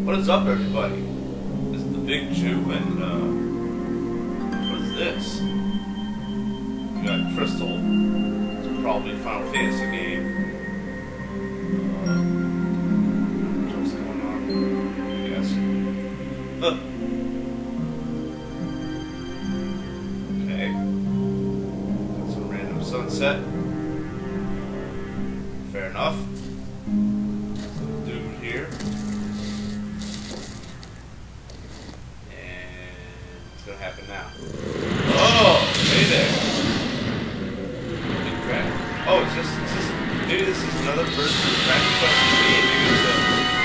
What is up, everybody? This is the Big Jew, and what is this? We got Crystal. It's probably a Final Fantasy game. What's going on? Yes. Okay. Got some random sunset. Fair enough. Some dude here. What's gonna happen now? Oh, hey there. Big crack. Oh, is this maybe this is another version of the crack quest for me? Maybe it's a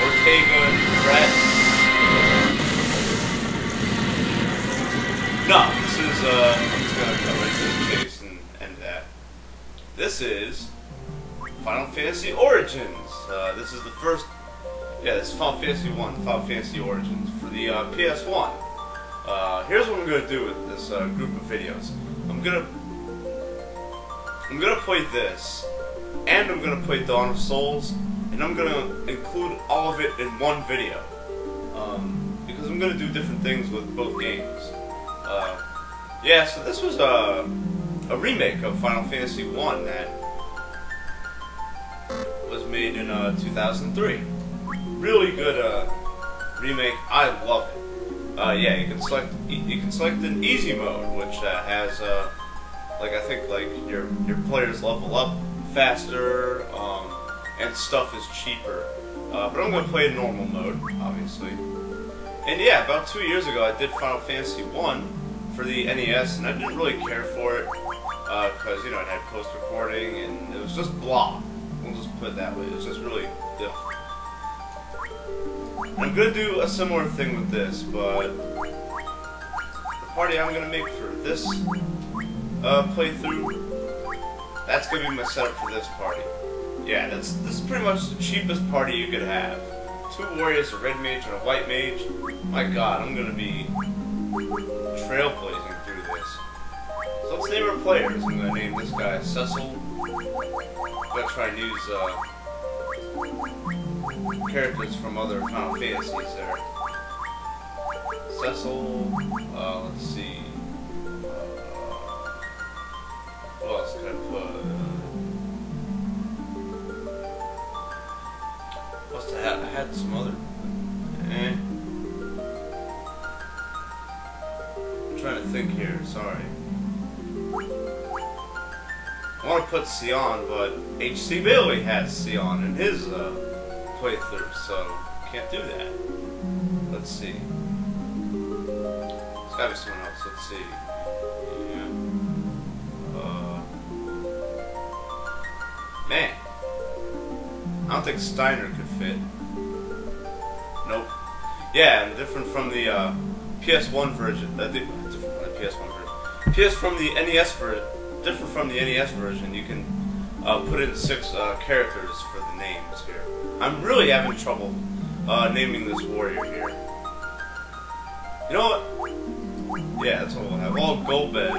Ortega and Brett. No, this is I'm just gonna come right to the chase and end that. This is Final Fantasy Origins. This is the first. Yeah, this is Final Fantasy 1, Final Fantasy Origins for the PS1. Here's what I'm gonna do with this group of videos. I'm gonna play this, and I'm gonna play Dawn of Souls, and I'm gonna include all of it in one video, because I'm gonna do different things with both games. Yeah, so this was a remake of Final Fantasy 1 that was made in 2003. Really good remake. I love it. Yeah, you can select an easy mode, which has like I think like your players level up faster, and stuff is cheaper. But I'm gonna play in normal mode, obviously. And yeah, about 2 years ago, I did Final Fantasy 1 for the NES, and I didn't really care for it because it had post-recording, and it was just blah. We'll just put it that way. It was just really. Ugh. I'm gonna do a similar thing with this, but the party I'm gonna make for this playthrough, that's gonna be my setup for this party. Yeah, this is pretty much the cheapest party you could have. 2 warriors, a red mage and a white mage. My God, I'm gonna be trailblazing through this. So let's name our players. I'm gonna name this guy Cecil. I'm gonna try and use characters from other Final Fantasies there. Cecil, let's see. What else could I put? I had some other. I'm trying to think here, sorry. I want to put Sion, but H.C. Bailey has Sion in his playthrough, so can't do that. Let's see. It's gotta be someone else. Let's see. Yeah. Man, I don't think Steiner could fit. Nope. Yeah, and different from the PS1 version. Different from the PS1 version. From the NES version. Different from the NES version. You can put in 6 characters for the names here. I'm really having trouble naming this warrior here. You know what? Yeah, that's what we'll have. All Golbez.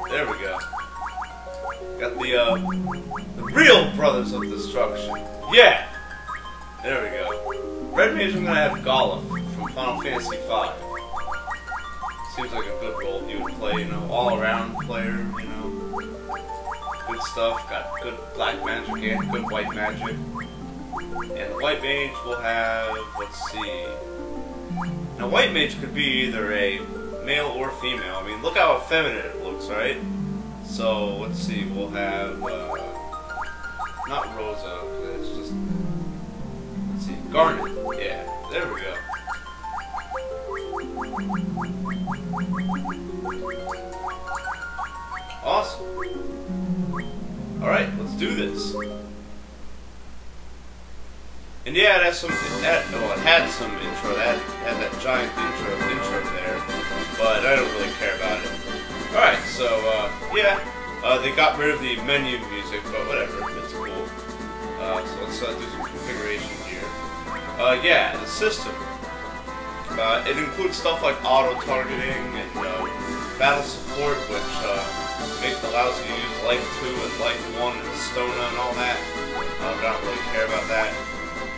There we go. Got the real Brothers of Destruction. Yeah! There we go. Red Mage, I'm gonna have Garland from Final Fantasy V. Seems like a good role you would play, all-around player, Good stuff, got good black magic and good white magic. And the white mage will have, let's see. Now, white mage could be either a male or female. I mean, look how effeminate it looks, right? So, let's see, we'll have, not Rosa, it's just, let's see, Garland. Yeah, there we go. Awesome. Alright, let's do this. And yeah, it has some, it had some intro, it had that giant intro there, but I don't really care about it. Alright, so, yeah, they got rid of the menu music, but whatever, it's cool. So let's do some configuration here. Yeah, the system. It includes stuff like auto-targeting and battle support, which allows you to use life 2 and life 1 and Stona and all that. But I don't really care about that.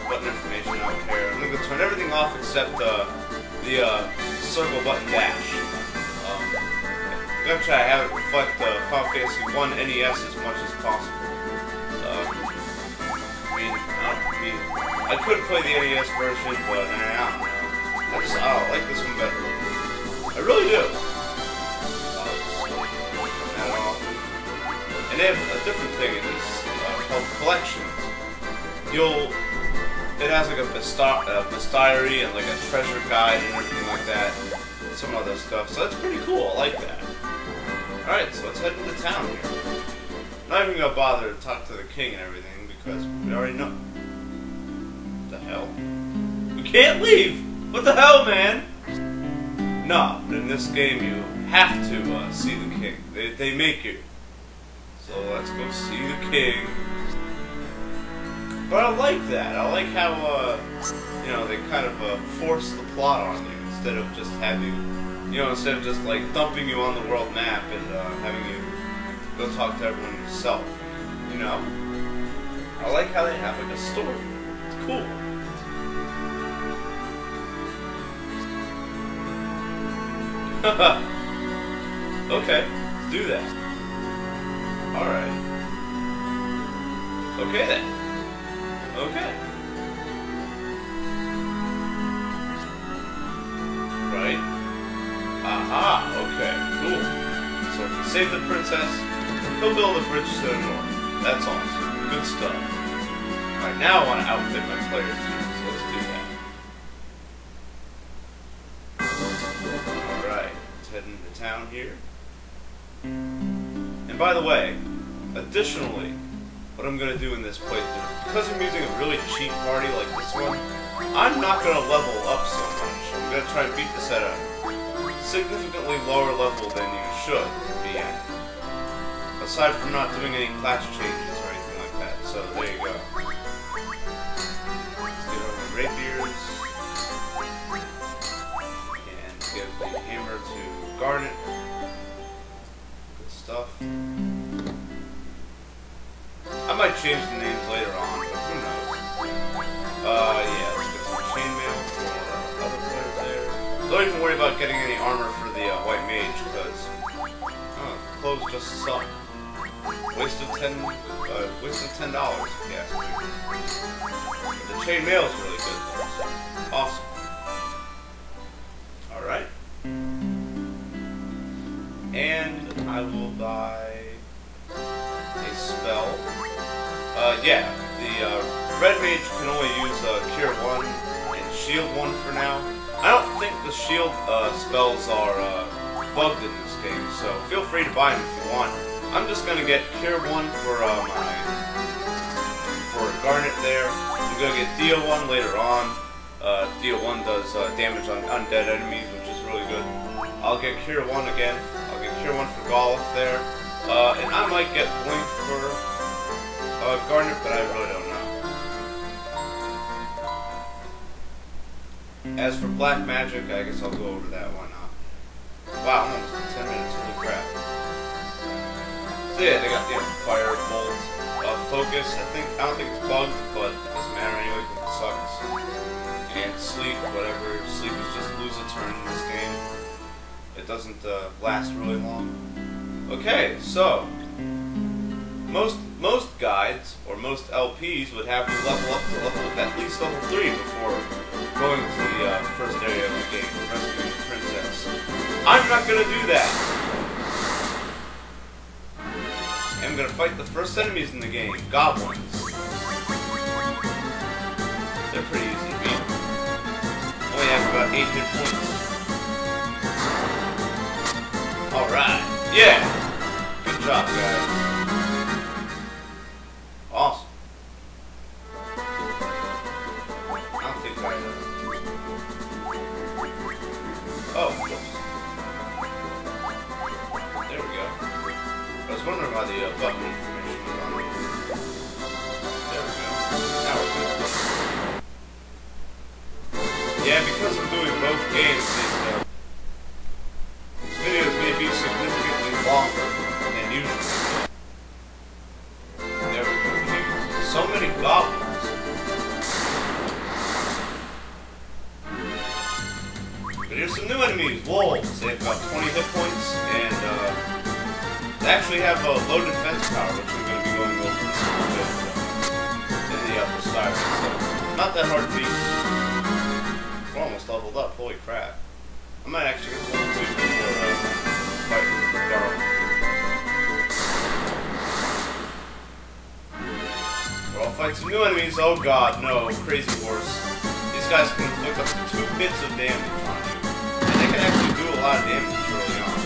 Button information, I don't care. I'm going to turn everything off except the circle button dash. I'm going to try to have it reflect Final Fantasy 1 NES as much as possible. I could play the NES version, but I don't know. I like this one better. I really do. Turn that off. And they have a different thing in this called collections. It has like a bestiary and like a treasure guide and everything like that. And some other stuff. So that's pretty cool. I like that. Alright, so let's head into town here. I'm not even gonna bother to talk to the king and everything because we already know. What the hell? We can't leave! What the hell, man? No, but in this game you have to see the king. They make you. So let's go see the king. But I like that. I like how, you know, they kind of force the plot on you instead of just having, you know, instead of just like dumping you on the world map and having you go talk to everyone yourself. You know? I like how they have like a story. It's cool. Okay, let's do that. Alright. Okay then. Okay. Right? Aha, okay, cool. So if you save the princess, he'll build a bridge to the north. That's awesome. Good stuff. Alright, now I want to outfit my players here, so let's do that. Alright, let's head into town here. And by the way, additionally, what I'm going to do in this playthrough, because I'm using a really cheap party like this one, I'm not going to level up so much. I'm going to try and beat this at a significantly lower level than you should be at. Aside from not doing any class changes or anything like that. So there you go. Let's get our rapiers. And give the hammer to Garland. Good stuff. I might change the names later on, but who knows. Yeah, let's get some chainmail for other players there. Don't even worry about getting any armor for the white mage, because clothes just suck. Waste of $10, if you ask me. But the chainmail is really good though. Awesome. Alright. And I will buy a spell. Yeah, the red mage can only use Cure 1 and Shield 1 for now. I don't think the Shield spells are bugged in this game, so feel free to buy them if you want. I'm just gonna get Cure 1 for Garnet there. I'm gonna get Dio 1 later on. Dio 1 does damage on undead enemies, which is really good. I'll get Cure 1 again. I'll get Cure 1 for Garland there. And I might get Blink for Garnet, but I really don't know. As for Black Magic, I guess I'll go over that. Why not? Wow, I'm almost at 10 minutes. Holy crap. So yeah, they got the Fire Bolt Focus. I don't think it's bugged, but it doesn't matter anyway because it sucks. And Sleep, whatever. Sleep is just lose a turn in this game. It doesn't last really long. Okay, so most guides or most LPs would have you level up to at least level 3 before going to the first area of the game, rescuing the princess. I'm not gonna do that. I'm gonna fight the first enemies in the game, goblins. They're pretty easy to beat. Only have about 8 hit points. Alright, yeah! Good job, guys. Awesome. I don't think I oh, whoops. There we go. I was wondering why the button information was on. There we go. Now we're good. Yeah, because I'm doing both games, these videos may be significantly longer than so many goblins. But here's some new enemies, wolves. They've got 20 hit points, and they actually have a low defense power, which we're going to be going over in the upper side. So, not that hard to beat. We're almost leveled up, holy crap. I might actually get to level 2 before fighting Garland. We're all fighting some new enemies. Oh god, no, crazy horse. These guys can inflict up to 2 bits of damage on you. And they can actually do a lot of damage early on.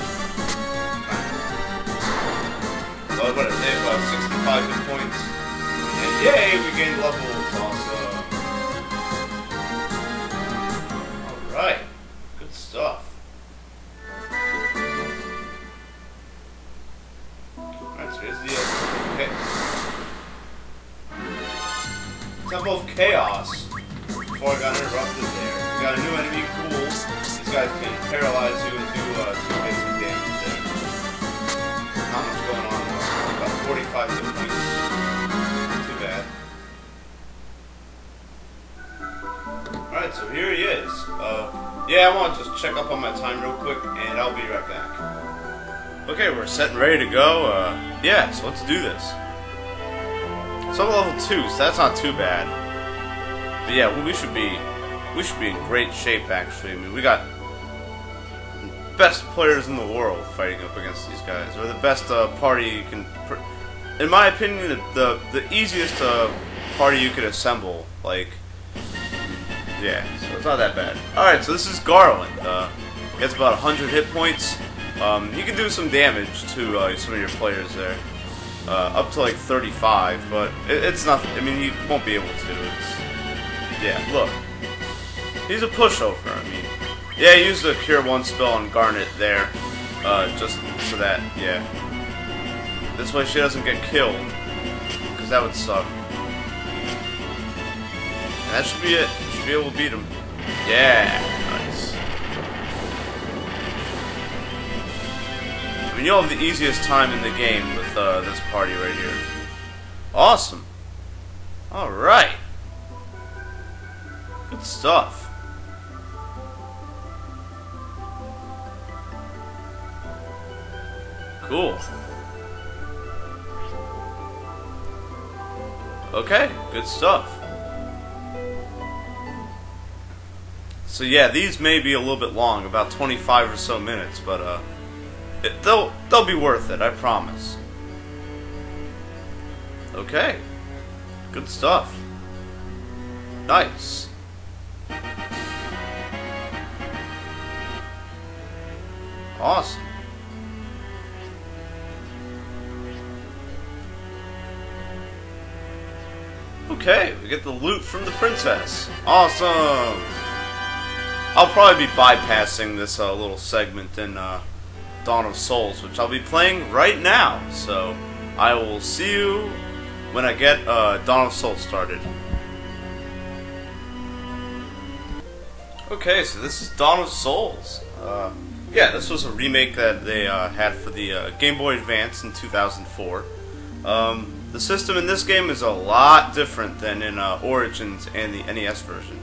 But what if they have 65 hit points? And yay, we gained levels. Awesome. Alright. Good stuff. Alright, so here's the Temple of Chaos. Before I got interrupted there. We got a new enemy, cool. These guys can paralyze you and do 2 bits of damage there. Not much going on though. About 45 hit points. Not too bad. Alright, so here he is. Yeah, I want to just check up on my time real quick, and I'll be right back. Okay, we're set and ready to go. Yeah, so let's do this. So I'm level 2, so that's not too bad. But yeah, we should be in great shape actually. I mean, we got the best players in the world fighting up against these guys. We're the best party you can. In my opinion, the easiest party you could assemble. Like, yeah, so it's not that bad. Alright, so this is Garland. Gets about 100 hit points. You can do some damage to some of your players there. Up to like 35, but it's nothing. I mean, you won't be able to. Yeah, look. He's a pushover, I mean. Yeah, he used the Cure 1 spell on Garnet there. Just so that, yeah. This way she doesn't get killed. Because that would suck. And that should be it. Should be able to beat him. Yeah, nice. I mean, you'll have the easiest time in the game with this party right here. Awesome. Alright. Good stuff. Cool. Okay, good stuff. So yeah, these may be a little bit long, about 25 or so minutes, but they'll be worth it, I promise. Okay. Good stuff. Nice. Awesome. Okay, we get the loot from the princess. Awesome. I'll probably be bypassing this little segment in Dawn of Souls, which I'll be playing right now. So I will see you when I get Dawn of Souls started. Okay, so this is Dawn of Souls. Yeah, this was a remake that they had for the Game Boy Advance in 2004. The system in this game is a lot different than in Origins and the NES version.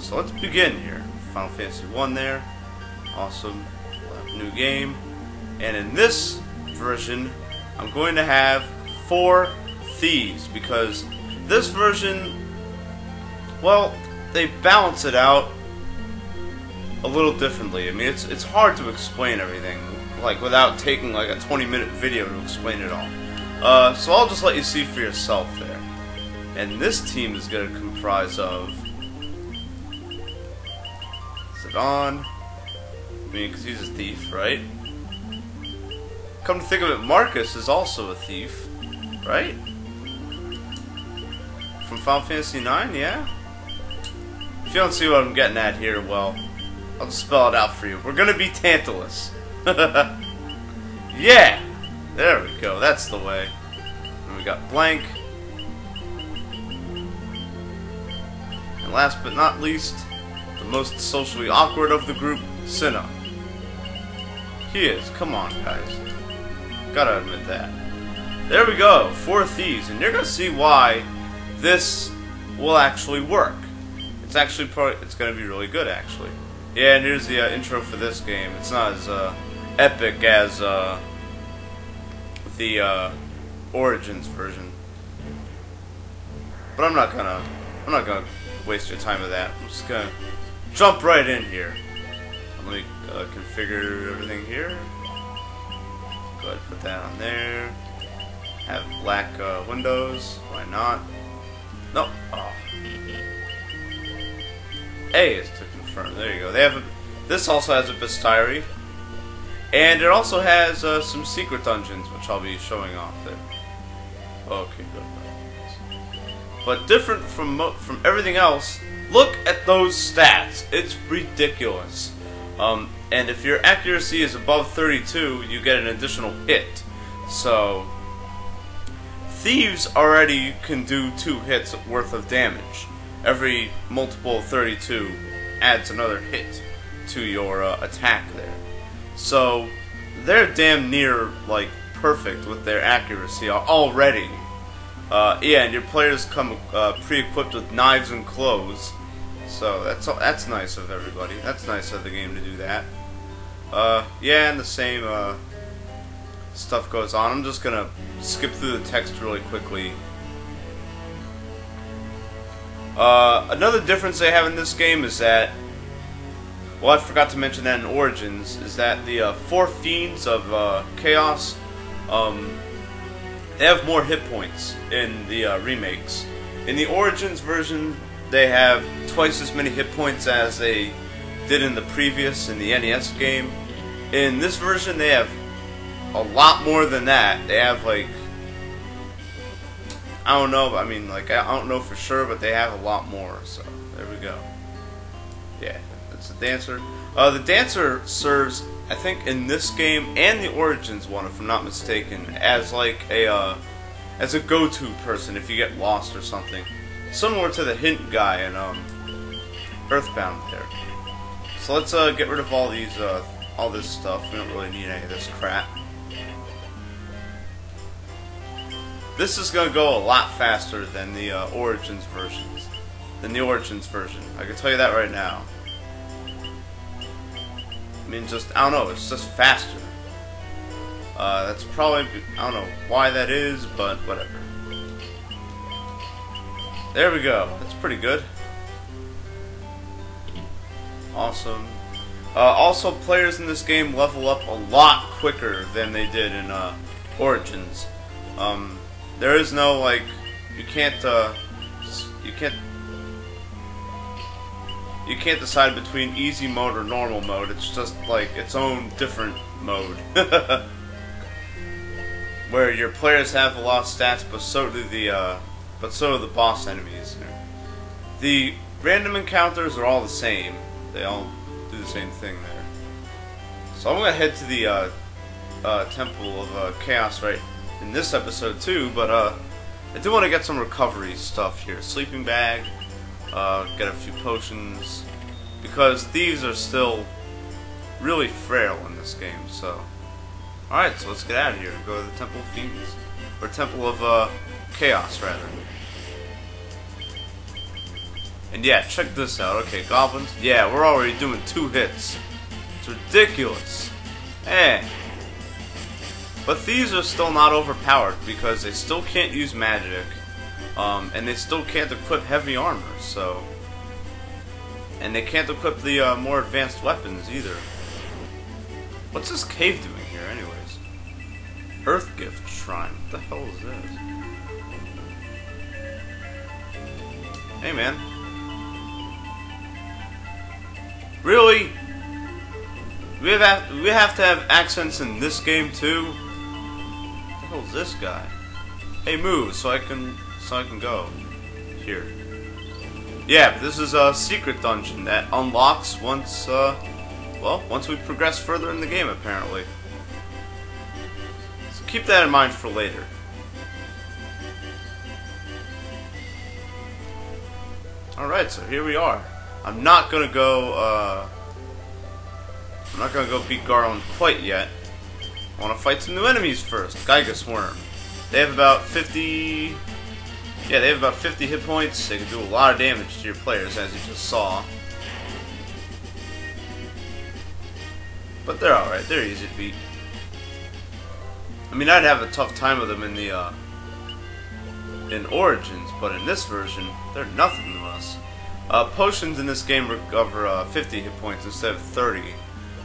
So let's begin here. Final Fantasy 1 there. Awesome. We'll have a new game. And in this version, I'm going to have 4 thieves, because this version, well, they balance it out a little differently. I mean, it's hard to explain everything, like, without taking like a 20-minute video to explain it all. So I'll just let you see for yourself there. And this team is going to comprise of Zidane. I mean, because he's a thief, right? Come to think of it, Marcus is also a thief, right? From Final Fantasy 9, yeah? If you don't see what I'm getting at here, well, I'll just spell it out for you. We're going to be Tantalus. Yeah! There we go, that's the way. And we got Blank. And last but not least, the most socially awkward of the group, Cinna. He is, come on guys. Gotta admit that. There we go, 4 thieves, and you're gonna see why this will actually work. It's actually it's gonna be really good, actually. Yeah, and here's the intro for this game. It's not as epic as the Origins version, but I'm not gonna waste your time with that. I'm just gonna jump right in here. Let me configure everything here. Go ahead and put that on there. Have black windows. Why not? No. Oh. A is to confirm. There you go. They have this also has a bestiary, and it also has some secret dungeons, which I'll be showing off there. Okay, good. But different from everything else, look at those stats. It's ridiculous. And if your accuracy is above 32, you get an additional hit. So thieves already can do 2 hits worth of damage. Every multiple of 32 adds another hit to your attack there. So they're damn near like perfect with their accuracy already. Yeah, and your players come pre-equipped with knives and clothes. So that's nice of everybody. That's nice of the game to do that. Yeah, and the same stuff goes on. I'm just gonna skip through the text really quickly. Another difference they have in this game is that, well, I forgot to mention that in Origins, is that the 4 fiends of chaos, they have more hit points in the remakes. In the Origins version, they have twice as many hit points as they did in the previous, in the NES game. In this version, they have a lot more than that. They have like, I don't know, I mean, like, I don't know for sure, but they have a lot more, so there we go. Yeah, that's the dancer. The dancer serves, I think, in this game and the Origins one, if I'm not mistaken, as like a go-to person if you get lost or something. Similar to the hint guy in Earthbound there. So let's get rid of all these all this stuff. We don't really need any of this crap. This is gonna go a lot faster than the Origins versions. I can tell you that right now. I mean, just, I don't know, it's just faster. That's probably, I don't know why that is, but whatever. There we go. That's pretty good. Awesome. Also, players in this game level up a lot quicker than they did in Origins. There is no, like, you can't decide between easy mode or normal mode. It's just like its own different mode. Where your players have a lot of stats, but so do the boss enemies. The random encounters are all the same. They all do the same thing there. So I'm gonna head to the Temple of Chaos right in this episode too, but I do want to get some recovery stuff here. Sleeping bag, get a few potions, because thieves are still really frail in this game. So, alright, so let's get out of here and go to the Temple of Fiends, or Temple of Chaos rather. And yeah, check this out. Okay, goblins. Yeah, we're already doing 2 hits. It's ridiculous. Eh. But thieves are still not overpowered because they still can't use magic, and they still can't equip heavy armor. So, and they can't equip the more advanced weapons either. What's this cave doing here, anyways? Earth Gift Shrine. What the hell is this? Hey, man. Really? We have to have accents in this game too? What the hell is this guy? Hey, move so I can go here. Yeah, but this is a secret dungeon that unlocks once once we progress further in the game, apparently. So keep that in mind for later. Alright, so here we are. I'm not gonna go beat Garland quite yet. I wanna fight some new enemies first. Gigas Worm. They have about 50... Yeah, they have about 50 hit points. They can do a lot of damage to your players, as you just saw. But they're alright. They're easy to beat. I mean, I'd have a tough time with them in the, in Origins, but in this version, they're nothing to us. Potions in this game recover 50 hit points instead of 30,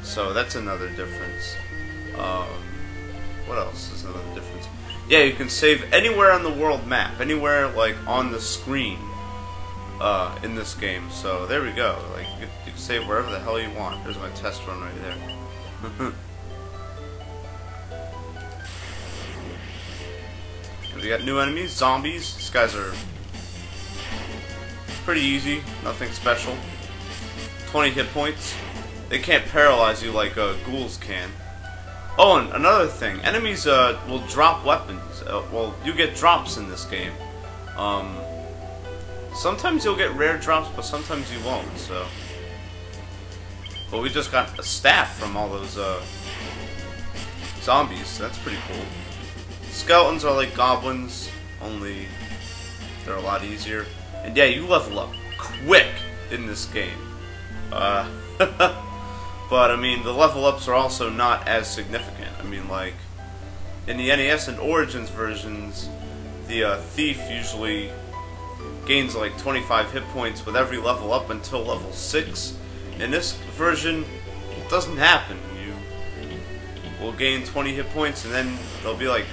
so that's another difference. What else is another difference? Yeah, you can save anywhere on the world map, anywhere like on the screen in this game. So there we go. Like you can save wherever the hell you want. There's my test run right there. We got new enemies, zombies. These guys are pretty easy, nothing special. 20 hit points. They can't paralyze you like ghouls can. Oh, and another thing, enemies will drop weapons. Well, you get drops in this game. Sometimes you'll get rare drops, but sometimes you won't. So, but we just got a staff from all those zombies. So that's pretty cool. Skeletons are like goblins, only they're a lot easier. And yeah, you level up quick in this game. But I mean, the level ups are also not as significant. I mean, like in the NES and Origins versions, the thief usually gains like 25 hit points with every level up until level 6. In this version, it doesn't happen. You will gain 20 hit points, and then there'll be like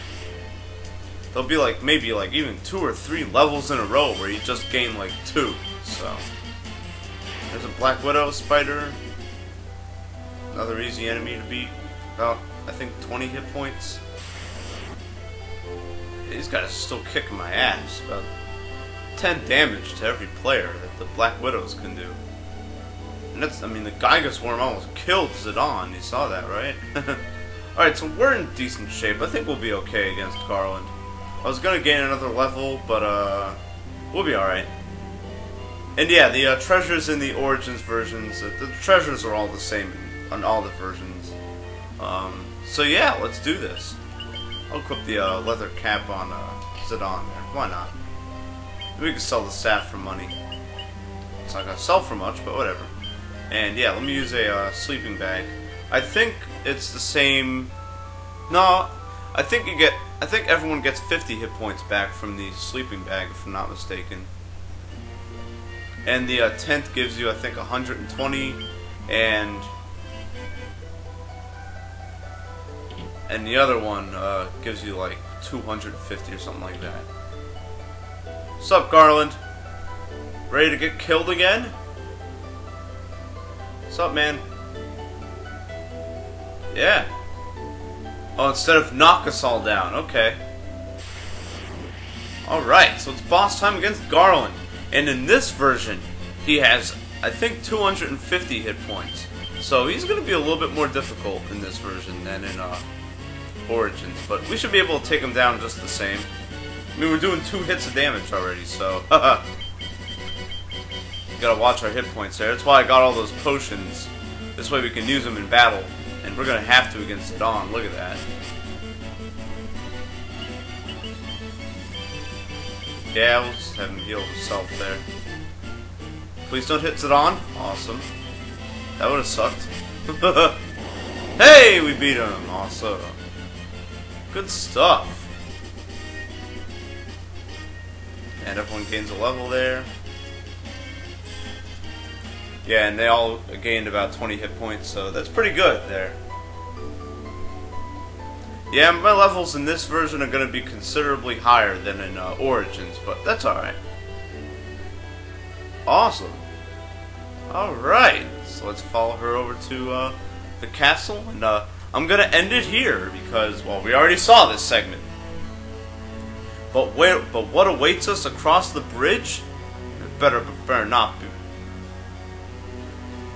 maybe like even 2 or 3 levels in a row where you just gain like 2. So there's a Black Widow spider. Another easy enemy to beat. About, I think, 20 hit points. These guys are still kicking my ass. About 10 damage to every player that the Black Widows can do. And that's, I mean, the Gygus Worm almost killed Zidane. You saw that, right? Alright, so we're in decent shape. I think we'll be okay against Garland. I was gonna gain another level, but, we'll be alright. And yeah, the treasures in the Origins versions, the treasures are all the same on all the versions. So yeah, let's do this. I'll equip the leather cap on Zidane there. Why not? We can sell the staff for money. It's not gonna sell for much, but whatever. And yeah, let me use a sleeping bag. I think it's the same. No, I think everyone gets 50 hit points back from the sleeping bag, if I'm not mistaken. And the tent gives you, I think, 120, and the other one gives you like 250 or something like that. What's up, Garland? Ready to get killed again? What's up, man? Yeah. Oh, instead of knock us all down. Okay. Alright, so it's boss time against Garland. And in this version, he has, I think, 250 hit points. So he's going to be a little bit more difficult in this version than in Origins. But we should be able to take him down just the same. I mean, we're doing 2 hits of damage already, so... You gotta watch our hit points there. That's why I got all those potions. This way we can use them in battle. And we're gonna have to against Dawn. Look at that. Yeah, we'll just have him heal himself there. Please don't hit Zidane. Awesome. That would have sucked. Hey, we beat him. Awesome. Good stuff. And everyone gains a level there. Yeah, and they all gained about 20 hit points, so that's pretty good there. Yeah, my levels in this version are going to be considerably higher than in Origins, but that's alright. Awesome. Alright, so let's follow her over to the castle, and I'm going to end it here, because, well, we already saw this segment. But what awaits us across the bridge? It better not be.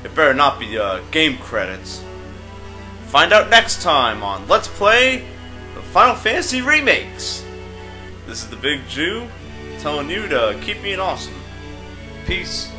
It better not be game credits. Find out next time on Let's Play the Final Fantasy Remakes. This is the Big Jew telling you to keep being awesome. Peace.